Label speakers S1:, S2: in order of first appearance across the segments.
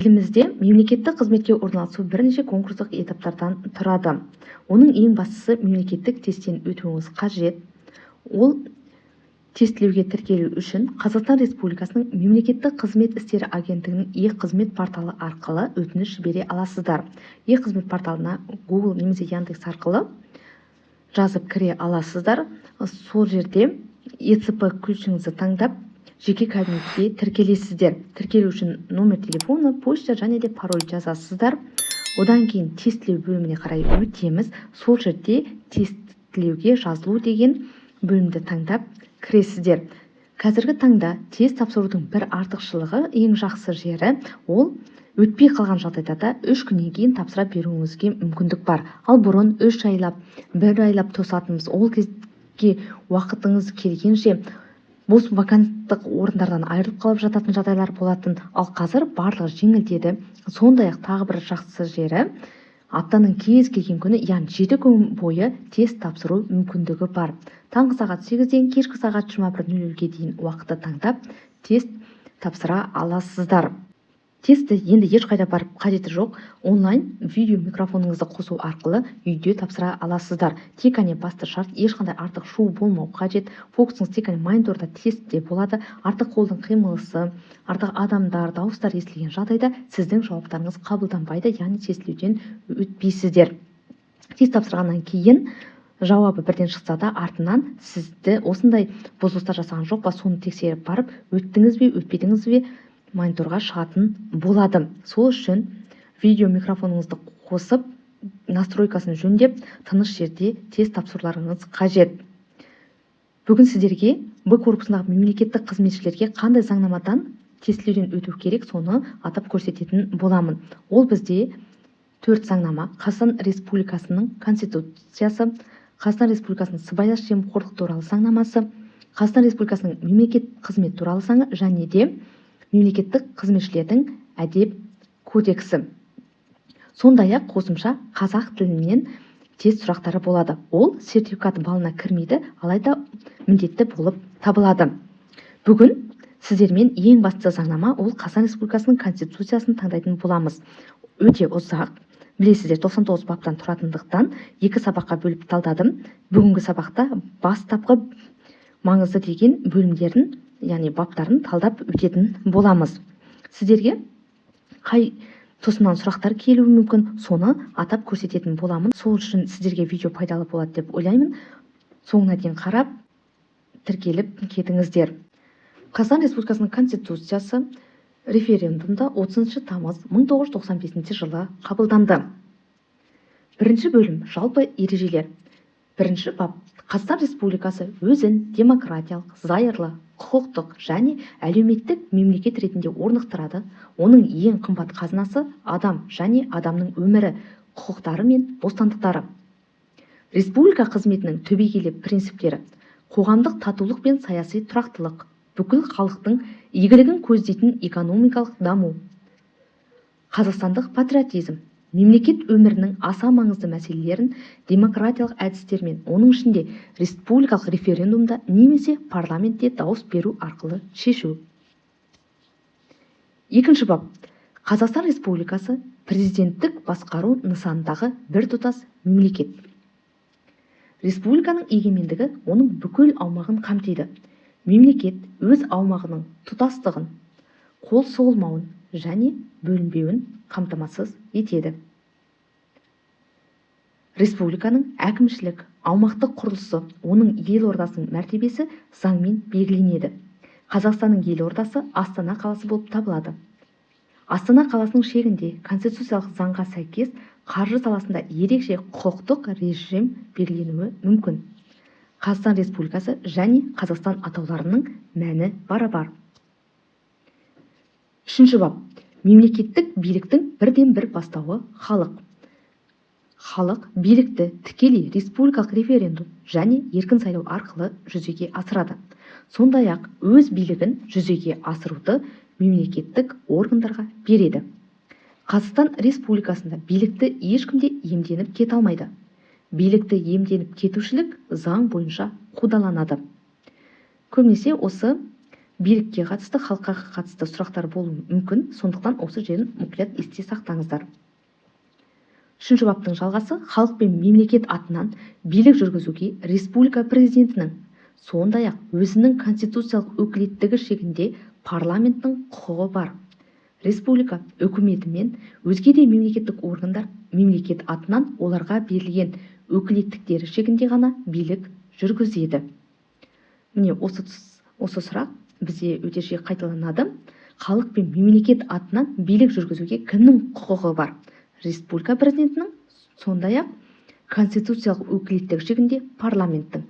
S1: Елімізде мемлекеттік қызметке орналасу бірнеше конкурстық этаптардан тұрады. Оның ең бастысы мемлекеттік тесттен өтуіңіз қажет. Ол тестілеуге тіркелу үшін Қазақстан Республикасының мемлекеттік қызмет істері агенттігінің e-қызмет порталы арқылы өтініш жібере аласыздар. E-қызмет порталына Google немесе Яндекс арқылы жазып кіре аласыздар. Сол жерде ЕЦП ключіңізді таңдап, жеке кабинетке тіркелесіздер. Тіркелу үшін номер телефоны, почта және де пароль жазасыздар. Одан кейін тестілеу бөліміне қарай өтеміз. Сол жерде тестілеуге жазылу деген бөлімді таңдап кіресіздер. Қазіргі таңда тест тапсырудың бір артықшылығы, ең жақсы жері, ол өтпей қалған жағдайда да 3 күннен кейін тапсыра беруіңізге мүмкіндік бар. Ал бұрын 3 айлап, 1 айлап тосатынбыз. Ол кезге уақытыңыз келгенше бос ваканттық орындардан айырылып қалып жататын жағдайлар болатын. Ал қазір барлығы жеңілдеді. Сондай-ақ тағы бір жақсы жері, аптаның кез келген күні, яғни 7 күн бойы тест тапсыру мүмкіндігі бар. Таңғы сағат 8-ден кешкі сағат 21:00-ге дейін уақытты таңдап тест тапсыра аласыздар. Тестті енді ешқайда барып қажеті жоқ. Онлайн видео микрофоныңызды қосу арқылы үйде тапсыра аласыздар. Тек қана басты шарт, ешқандай артық шу болмау қажет. Фокусыңыз тек қана мониторда тестте болады. Артық қолдың қимылысы, артық адамдар, дауыстар естілген жағдайда сіздің жауаптарыңыз қабылданбайды, яғни тестілеуден өтпейсіздер. Тест тапсырғаннан кейін жауабы бірден шықса да, артынан сізді осындай бұзылыстар жасаған жоқ па, соны тексеріп барып, өттіңіз бе, өтпедіңіз бе, мониторға шығатын болады. Сол үшін видео микрофоныңызды қосып, настройкасын жөндеп, тыныш жерде тест тапсыруларыңыз қажет. Бүгін сіздерге Б корпусындағы мемлекеттік қызметшілерге қандай заңнамадан тестілеуден өту керек, соны атап көрсететін боламын. Ол бізде 4 заңнама: Қазақстан Республикасының Конституциясы, Қазақстан Республикасының сыбайлас жемқорлық туралы заңнамасы, Қазақстан Республикасының мемлекеттік қызмет туралы заңы және де мемлекеттік қызметшілердің әдеп кодексі. Сондай-ақ қосымша қазақ тілінен тест сұрақтары болады. Ол сертификат балына кірмейді, алайда міндетті болып табылады. Бүгін сіздермен ең басты заңнама, ол Қазақстан Республикасының Конституциясын таңдайтын боламыз. Өте ұзақ. Білесіздер, 99 баптан тұратындықтан 2 сабаққа бөліп талдадым. Бүгінгі сабақта бастапқы маңызды деген бөлімдерін, яғни баптарын талдап өтетін боламыз. Сіздерге қай тұсынан сұрақтар келуі мүмкін, соны атап көрсететін боламын. Сол үшін сіздерге видео пайдалы болады деп ойлаймын. Соңына дейін қарап, тіркеліп кетіңіздер. Қазақстан Республикасының Конституциясы референдумда 30 тамыз 1995 жылы қабылданды. Бірінші бөлім: жалпы ережелер. Бірінші бап: Қазақстан Республикасы өзін демократиялық, зайырлы, құқықтық және әлеуметтік мемлекет ретінде орнықтырады. Оның ең қымбат қазынасы адам және адамның өмірі, құқықтары мен бостандықтары. Республика қызметінің түбегейлі принциптері: қоғамдық татулық пен саяси тұрақтылық, бүкіл халықтың игілігін көздейтін экономикалық даму, қазақстандық патриотизм, мемлекет өмірінің аса маңызды мәселелерін демократиялық әдістермен, оның ішінде республикалық референдумда немесе парламентте дауыс беру арқылы шешу. Екінші бап: Қазақстан Республикасы президенттік басқару нысандағы біртұтас мемлекет. Республиканың егемендігі оның бүкіл аумағын қамтиды. Мемлекет өз аумағының тұтастығын, қол соғылмауын және бөлінбеуін қамтамасыз етеді. Республиканың әкімшілік, аумақтық құрылысы, оның елордасының мәртебесі заңмен белгіленеді. Қазақстанның елордасы Астана қаласы болып табылады. Астана қаласының шегінде конституциялық заңға сәйкес қаржы саласында ерекше құқықтық режим белгіленуі мүмкін. Қазақстан Республикасы және Қазақстан атауларының мәні барабар. Үшінші бап: мемлекеттік биліктің бірден бір бастауы халық. Халық билікті тікелей республикалық референдум және еркін сайлау арқылы жүзеге асырады. Сондай-ақ өз билігін жүзеге асыруды мемлекеттік органдарға береді. Қазақстан Республикасында билікті ешкімде иемденіп кете алмайды. Билікті иемденіп кетушілік заң бойынша қудаланады. Көбінесе осы билікке қатысты, халыққа қатысты сұрақтар болуы мүмкін. Сондықтан осы жерін мұқият есте сақтаңыздар. Үшінші баптың жалғасы: халық пен мемлекет атынан билік жүргізуге республика президентінің, сондай-ақ өзінің конституциялық өкілеттігі шегінде парламенттің құқығы бар. Республика үкіметі мен өзге де мемлекеттік органдар мемлекет атынан оларға берілген өкілеттіктері шегінде ғана билік жүргізеді. Міне осы сұрақ бізде өте жиі қайталанады. Халық пен мемлекет атынан билік жүргізуге кімнің құқығы бар? Республика президентінің, сондай-ақ конституциялық өкілеттігі шегінде парламенттің.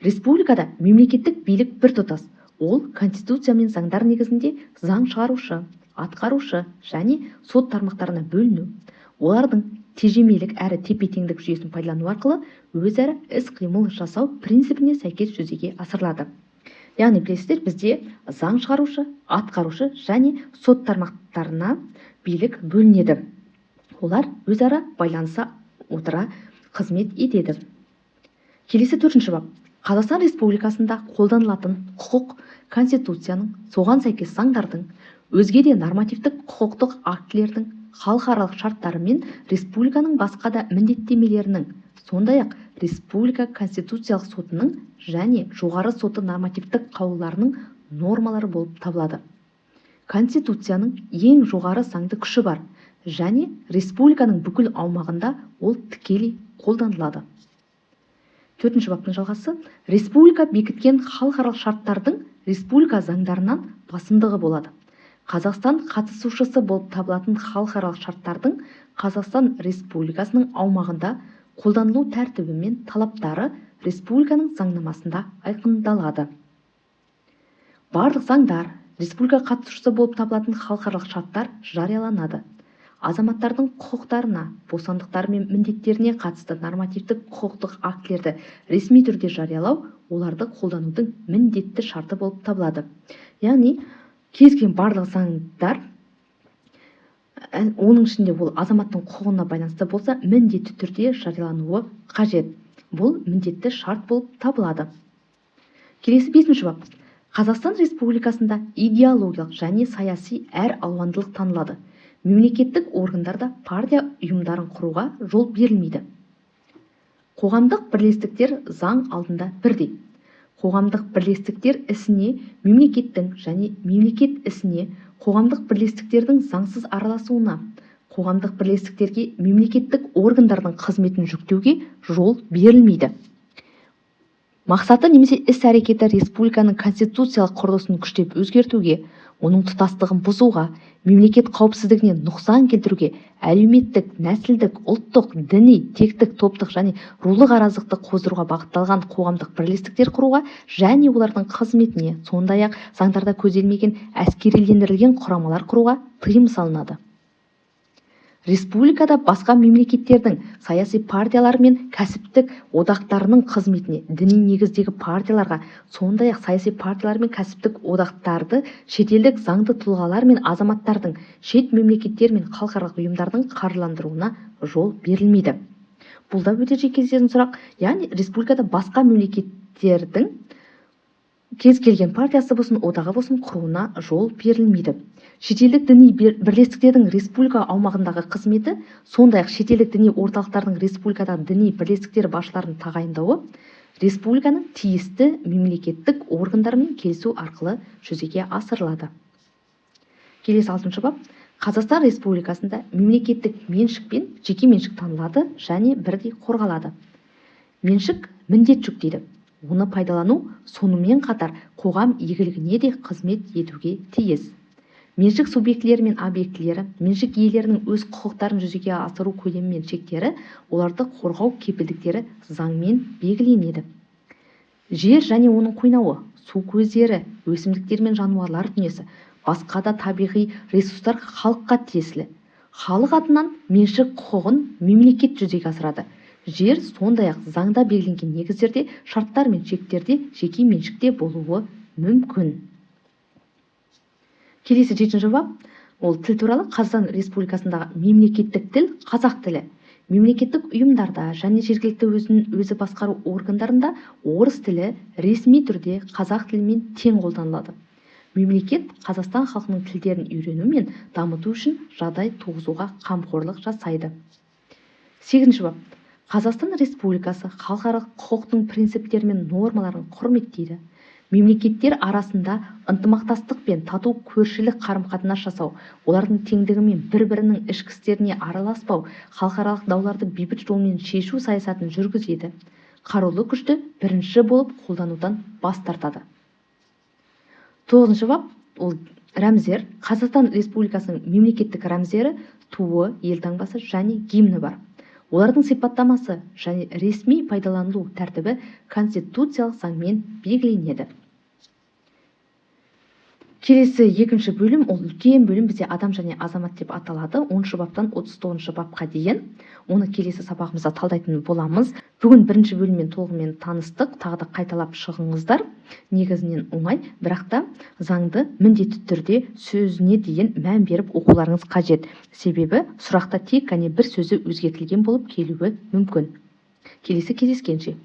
S1: Республикада мемлекеттік билік біртұтас. Ол конституция мен заңдар негізінде заң шығарушы, атқарушы және сот тармақтарына бөліну. Олардың тежемелік әрі тепе-теңдік жүйесін пайдалану арқылы өзара іс-қимыл жасау принципіне сәйкес жүзеге асырылады. Яғни білесіздер, бізде заң шығарушы, атқарушы және сот тармақтарына билік бөлінеді. Олар өзара байланыса отыра қызмет етеді. Келесі 4-ші бап. Қазақстан Республикасында қолданылатын құқық Конституцияның, соған сәйкес заңдардың, өзге де нормативтік құқықтық актілердің, халықаралық шарттары мен республиканың басқа да міндеттемелерінің, сондай-ақ республика Конституциялық сотының және жоғары соты нормативтік қаулыларының нормалары болып табылады. Конституцияның ең жоғары заңды күші бар және республиканың бүкіл аумағында ол тікелей қолданылады. 4-ші баптың жалғасы: республика бекіткен халықаралық шарттардың республика заңдарынан басымдығы болады. Қазақстан қатысушысы болып табылатын халықаралық шарттардың Қазақстан Республикасының аумағында қолданылу тәртібі мен талаптары республиканың заңнамасында айқындалады. Барлық заңдар, республика қатысушысы болып табылатын халықаралық шарттар жарияланады. Азаматтардың құқықтарына, бостандықтары мен міндеттеріне қатысты нормативтік құқықтық актілерді ресми түрде жариялау оларды қолданудың міндетті шарты болып табылады. Яғни кез келген барлық заңдар, оның ішінде ол азаматтың құқығына байланысты болса, міндетті түрде жариялануы қажет. Бұл міндетті шарт болып табылады. Келесі 5-ші бап. Қазақстан Республикасында идеологиялық және саяси әр алуандылық танылады. Мемлекеттік органдарда партия ұйымдарын құруға жол берілмейді. Қоғамдық бірлестіктер заң алдында бірдей. Қоғамдық бірлестіктер ісіне мемлекеттің және мемлекет ісіне қоғамдық бірлестіктердің заңсыз араласуына, қоғамдық бірлестіктерге мемлекеттік органдардың қызметін жүктеуге жол берілмейді. Мақсаты немесе іс-әрекеті республиканың конституциялық құрылысын күштеп өзгертуге, оның тұтастығын бұзуға, мемлекет қауіпсіздігіне нұқсан келтіруге, әлеуметтік, нәсілдік, ұлттық, діни, тектік, топтық және рулық араздықты қоздыруға бағытталған қоғамдық бірлестіктер құруға және олардың қызметіне, сондай-ақ заңдарда көзделмеген әскерилендірілген құрамалар құруға тыйым салынады. Республикада басқа мемлекеттердің саяси партиялар мен кәсіптік одақтарының қызметіне, діни негіздегі партияларға, сондай-ақ саяси партиялар мен кәсіптік одақтарды шетелдік заңды тұлғалар мен азаматтардың, шет мемлекеттер мен халықаралық ұйымдардың қаржыландыруына жол берілмейді. Бұл да өте жиі кездесетін сұрақ. Яғни республикада басқа мемлекеттердің кез келген партиясы болсын, одағы болсын құруына жол берілмейді. Шетелдік діни бірлестіктердің республика аумағындағы қызметі, сондай-ақ шетелдік діни орталықтардың республикадағы діни бірлестіктер басшыларын тағайындауы республиканың тиісті мемлекеттік органдарымен келісу арқылы жүзеге асырылады. Келесі 6-шы бап. Қазақстан Республикасында мемлекеттік меншік пен жеке меншік танылады және бірдей қорғалады. Меншік міндет жүктейді. Оны пайдалану сонымен қатар қоғам игілігіне де қызмет етуге тиіс. Меншік субъектілері мен объектілері, меншік иелерінің өз құқықтарын жүзеге асыру көлемі мен шектері, оларды қорғау кепілдіктері заңмен белгіленеді. Жер және оның қойнауы, су көздері, өсімдіктер мен жануарлар дүниесі, басқа да табиғи ресурстар халыққа тиесілі. Халық атынан меншік құқығын мемлекет жүзеге асырады. Жер сондай-ақ заңда белгіленген негіздерде, шарттар мен шектерде жеке меншікте болуы мүмкін. Келесі 7-ші бап. Ол тіл туралы. Қазақстан Республикасындағы мемлекеттік тіл қазақ тілі. Мемлекеттік ұйымдарда және жергілікті өзі басқару органдарында орыс тілі ресми түрде қазақ тілімен тең қолданылады. Мемлекет Қазақстан халқының тілдерін үйрену мен дамыту үшін жағдай туғызуға қамқорлық жасайды. 8-ші бап. Қазақстан Республикасы халықаралық құқықтың принциптері мен нормаларын құрметтейді. Мемлекеттер арасында ынтымақтастық пен тату көршілік қарым-қатынас жасау, олардың теңдігі мен бір-бірінің ішкі істеріне араласпау, халықаралық дауларды бейбіт жолмен шешу саясатын жүргізеді. Қарулы күшті бірінші болып қолданудан бас тартады. 9-ші бап. Ол рәміздер. Қазақстан Республикасының мемлекеттік рәміздері туы, елтаңбасы және гимні бар. Олардың сипаттамасы және ресми пайдаланылу тәртібі конституциялық заңмен белгіленеді. Келесі екінші бөлім, ол үлкен бөлім, бізде адам және азамат деп аталады. 10-шы баптан 39-шы бапқа дейін. Оны келесі сабағымызда талдайтын боламыз. Бүгін бірінші бөліммен толығымен таныстық, тағы да қайталап шығыңыздар. Негізінен оңай, бірақ та заңды міндетті түрде сөзіне дейін мән беріп оқуларыңыз қажет. Себебі сұрақта тек қана бір сөзі өзгертілген болып келуі мүмкін. Келесі кездескенше.